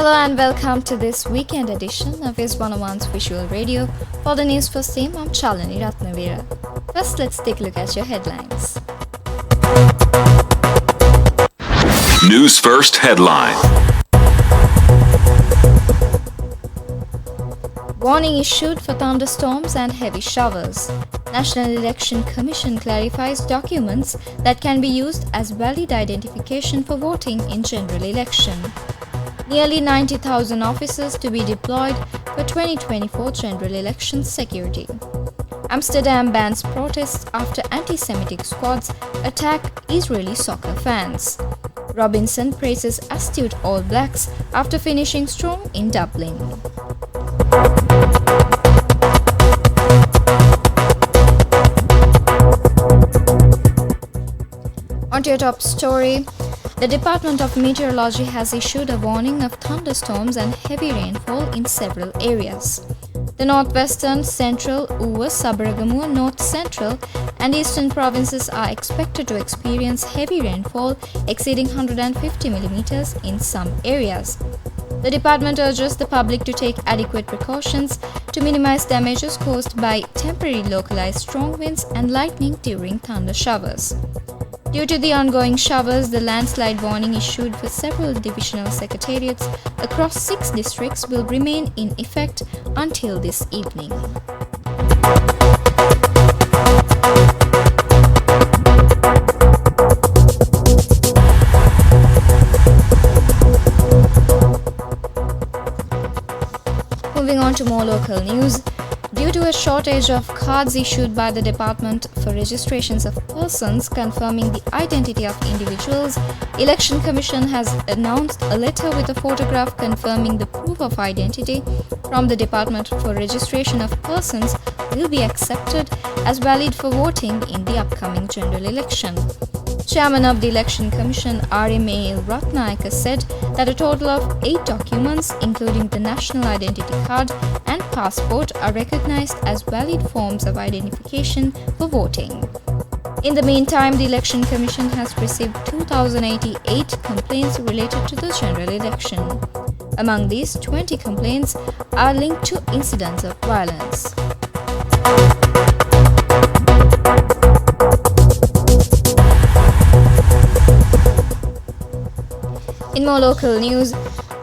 Hello and welcome to this weekend edition of Is 101's Visual Radio. For the Newsfirst team, I'm Chalini Ratnavira. First, let's take a look at your headlines. Newsfirst headline. Warning issued for thunderstorms and heavy showers. National Election Commission clarifies documents that can be used as valid identification for voting in general election. Nearly 90,000 officers to be deployed for 2024 general election security. Amsterdam bans protests after anti-Semitic squads attack Israeli soccer fans. Robinson praises astute All Blacks after finishing strong in Dublin. On to your top story. The Department of Meteorology has issued a warning of thunderstorms and heavy rainfall in several areas. The northwestern, central, Uva, Sabaragamuwa, north central, and eastern provinces are expected to experience heavy rainfall exceeding 150 millimeters in some areas. The department urges the public to take adequate precautions to minimize damages caused by temporary localized strong winds and lightning during thunder showers. Due to the ongoing showers, the landslide warning issued for several divisional secretariats across 6 districts will remain in effect until this evening. Moving on to more local news. Due to a shortage of cards issued by the Department for Registrations of Persons confirming the identity of individuals, Election Commission has announced a letter with a photograph confirming the proof of identity from the Department for Registration of Persons will be accepted as valid for voting in the upcoming general election. Chairman of the Election Commission, R.M.A. Ratnayaka, said that a total of 8 documents, including the National Identity Card and passport, are recognized as valid forms of identification for voting. In the meantime, the Election Commission has received 2,088 complaints related to the general election. Among these, 20 complaints are linked to incidents of violence. In more local news,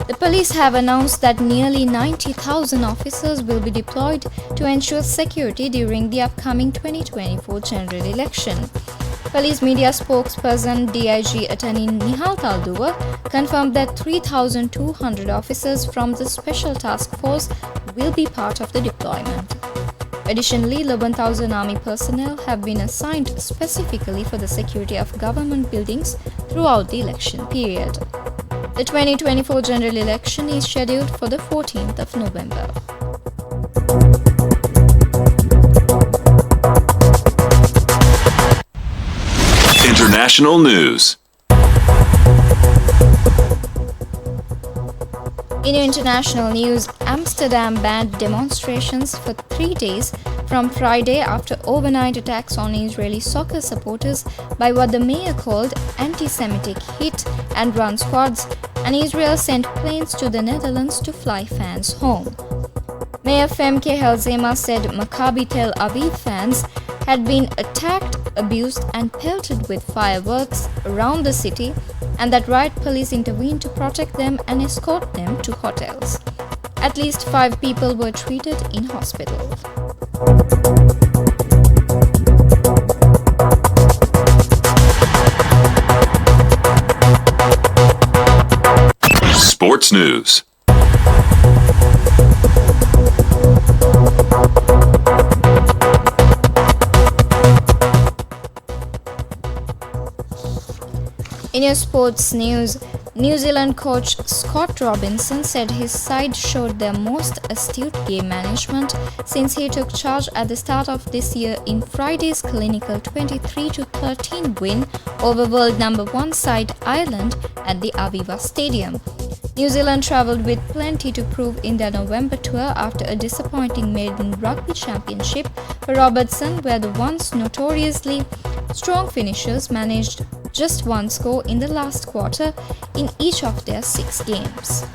the police have announced that nearly 90,000 officers will be deployed to ensure security during the upcoming 2024 general election. Police media spokesperson DIG Attorney Nihal Talduwa confirmed that 3,200 officers from the Special Task Force will be part of the deployment. Additionally, 11,000 army personnel have been assigned specifically for the security of government buildings throughout the election period. The 2024 general election is scheduled for the 14th of November. International news. In international news, Amsterdam banned demonstrations for 3 days from Friday after overnight attacks on Israeli soccer supporters by what the mayor called anti-Semitic hit and run squads, and Israel sent planes to the Netherlands to fly fans home. Mayor Femke Helzema said Maccabi Tel Aviv fans had been attacked, abused and pelted with fireworks around the city, and that riot police intervened to protect them and escort them to hotels. At least 5 people were treated in hospital. Sports news. In your sports news, New Zealand coach Scott Robinson said his side showed their most astute game management since he took charge at the start of this year in Friday's clinical 23-13 win over world number 1 side Ireland at the Aviva Stadium. New Zealand travelled with plenty to prove in their November tour after a disappointing maiden rugby championship for Robertson, where the once notoriously strong finishers managed just one score in the last quarter in each of their 6 games.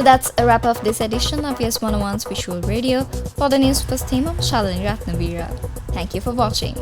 Well, that's a wrap of this edition of Yes 101's Visual Radio. For the Newsfirst team, I'm Shalini Ratnavira. Thank you for watching.